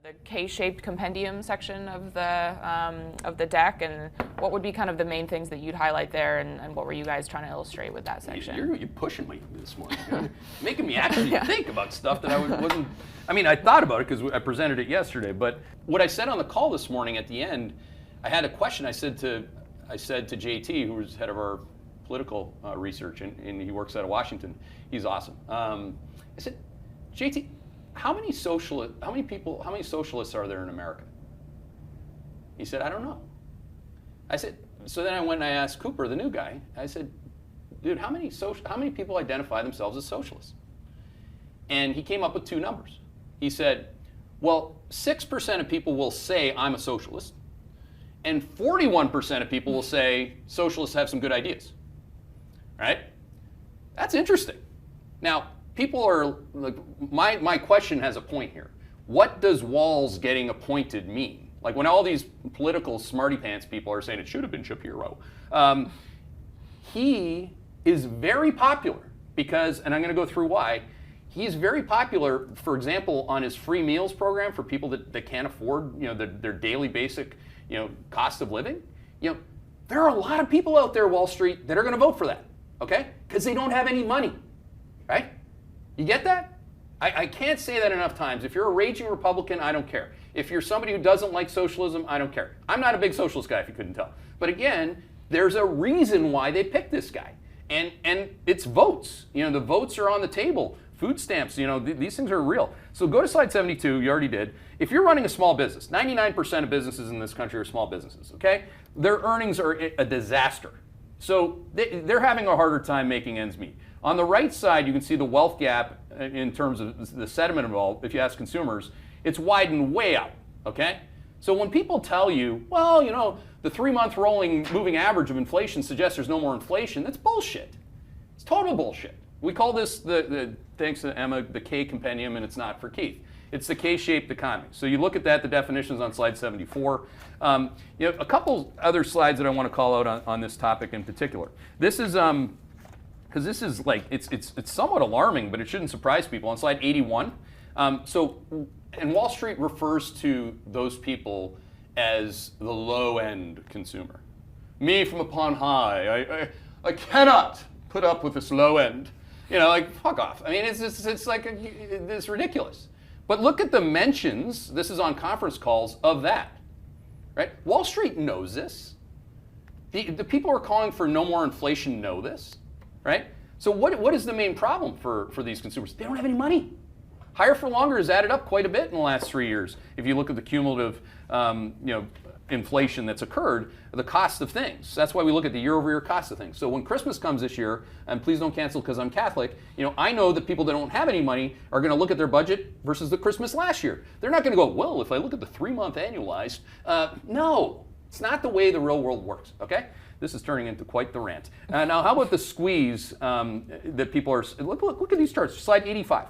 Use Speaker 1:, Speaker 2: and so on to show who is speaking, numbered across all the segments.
Speaker 1: The K-shaped compendium section of the deck, and what would be kind of the main things that you'd highlight there, and what were you guys trying to illustrate with that section?
Speaker 2: You're pushing me this morning. You're making me actually think about stuff that I wasn't. I mean, I thought about it because I presented it yesterday, but what I said on the call this morning at the end, I had a question. I said to JT, who was head of our political research, and he works out of Washington. He's awesome. I said, JT, how many socialists are there in America? He said, I don't know. I said, so then I went and I asked Cooper, the new guy, I said, dude, how many people identify themselves as socialists? And he came up with two numbers. He said, well, 6% of people will say I'm a socialist, and 41% of people will say socialists have some good ideas, right? That's interesting. Now, people are, like, my question has a point here. What does Walz getting appointed mean? Like when all these political smarty pants people are saying it should have been Shapiro, he is very popular because, and I'm going to go through why, he's very popular, for example, on his free meals program for people that can't afford, their daily basic, cost of living. There are a lot of people out there, Wall Street, that are going to vote for that, okay? Because they don't have any money, right? You get that? I can't say that enough times. If you're a raging Republican, I don't care. If you're somebody who doesn't like socialism, I don't care. I'm not a big socialist guy, if you couldn't tell. But again, there's a reason why they picked this guy. And it's votes. The votes are on the table. Food stamps, these things are real. So go to slide 72, you already did. If you're running a small business, 99% of businesses in this country are small businesses, okay? Their earnings are a disaster. So they're having a harder time making ends meet. On the right side, you can see the wealth gap in terms of the sentiment involved. If you ask consumers, it's widened way out, okay? So when people tell you, well, the 3-month rolling moving average of inflation suggests there's no more inflation, that's bullshit. It's total bullshit. We call this, thanks to Emma, the K compendium, and it's not for Keith. It's the K-shaped economy. So you look at that, the definitions on slide 74. A couple other slides that I want to call out on this topic in particular. This is, because this is like, it's somewhat alarming, but it shouldn't surprise people. On slide 81, and Wall Street refers to those people as the low-end consumer. Me from upon high, I cannot put up with this low end. Fuck off. I mean, it's ridiculous. But look at the mentions, this is on conference calls, of that, right? Wall Street knows this. The people who are calling for no more inflation know this, right? So what is the main problem for these consumers? They don't have any money. Higher for longer has added up quite a bit in the last 3 years. If you look at the cumulative, inflation that's occurred, the cost of things. That's why we look at the year-over-year cost of things. So when Christmas comes this year, and please don't cancel because I'm Catholic, I know that people that don't have any money are going to look at their budget versus the Christmas last year. They're not going to go, well, if I look at the 3-month annualized, no, it's not the way the real world works, okay? This is turning into quite the rant. Now, how about the squeeze that people are, look at these charts, slide 85.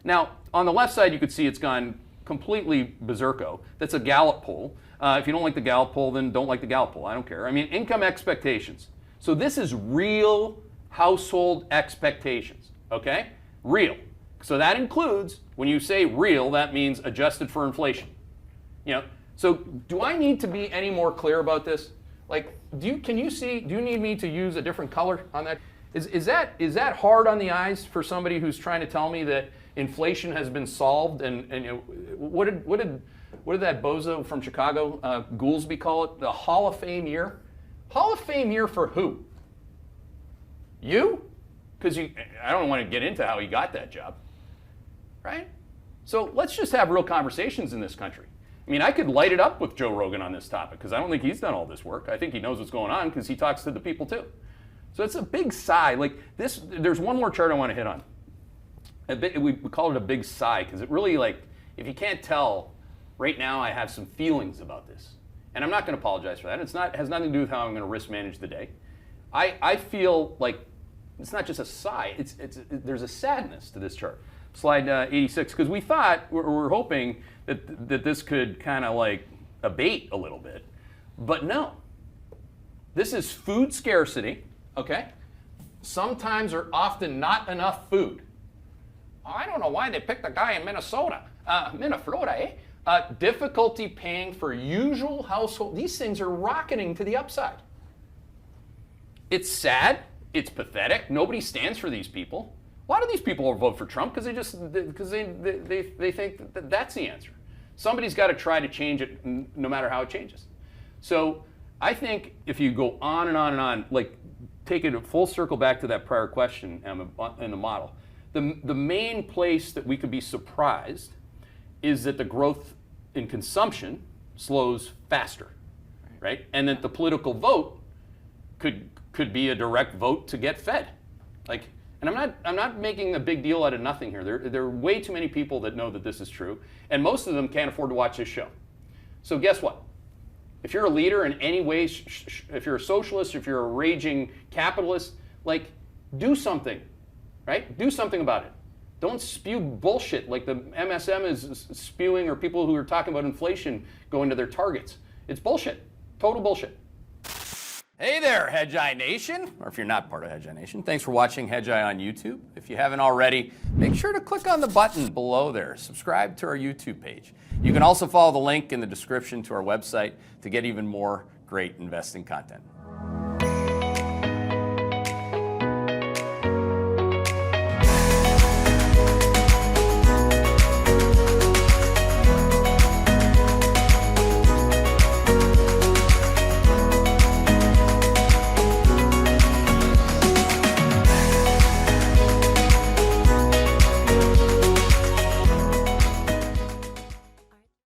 Speaker 2: Now, on the left side, you could see it's gone completely berserko. That's a Gallup poll. If you don't like the Gallup poll, then don't like the Gallup poll. I don't care. I mean, income expectations. So this is real household expectations, okay? Real. So that includes, when you say real, that means adjusted for inflation. So do I need to be any more clear about this? Like, do you need me to use a different color on that? Is that hard on the eyes for somebody who's trying to tell me that inflation has been solved? And what did that bozo from Chicago, Goolsby, call it? The Hall of Fame year? Hall of Fame year for who? You? Because I don't want to get into how he got that job, right? So let's just have real conversations in this country. I mean, I could light it up with Joe Rogan on this topic because I don't think he's done all this work. I think he knows what's going on because he talks to the people too. So it's a big sigh. Like this, there's one more chart I want to hit on. We call it a big sigh because it really, like, if you can't tell, right now I have some feelings about this. And I'm not going to apologize for that. It has nothing to do with how I'm going to risk manage the day. I feel like it's not just a sigh. There's a sadness to this chart. Slide 86, because we're hoping that this could kind of like abate a little bit. But no. This is food scarcity, okay? Sometimes or often not enough food. I don't know why they picked a guy in Minnesota. Minnesota, eh? Difficulty paying for usual household. These things are rocketing to the upside. It's sad. It's pathetic. Nobody stands for these people. A lot of these people will vote for Trump because they think that that's the answer. Somebody's got to try to change it, no matter how it changes. So I think if you go on and on and on, like take it a full circle back to that prior question, Emma, in the model, the main place that we could be surprised is that the growth in consumption slows faster, right? And that the political vote could be a direct vote to get fed. Like, and I'm not making a big deal out of nothing here. There are way too many people that know that this is true, and most of them can't afford to watch this show. So guess what? If you're a leader in any way, if you're a socialist, if you're a raging capitalist, like, do something, right? Do something about it. Don't spew bullshit like the MSM is spewing, or people who are talking about inflation going to their targets. It's bullshit. Total bullshit. Hey there, Hedgeye Nation, or if you're not part of Hedgeye Nation, thanks for watching Hedgeye on YouTube. If you haven't already, make sure to click on the button below there. Subscribe to our YouTube page. You can also follow the link in the description to our website to get even more great investing content.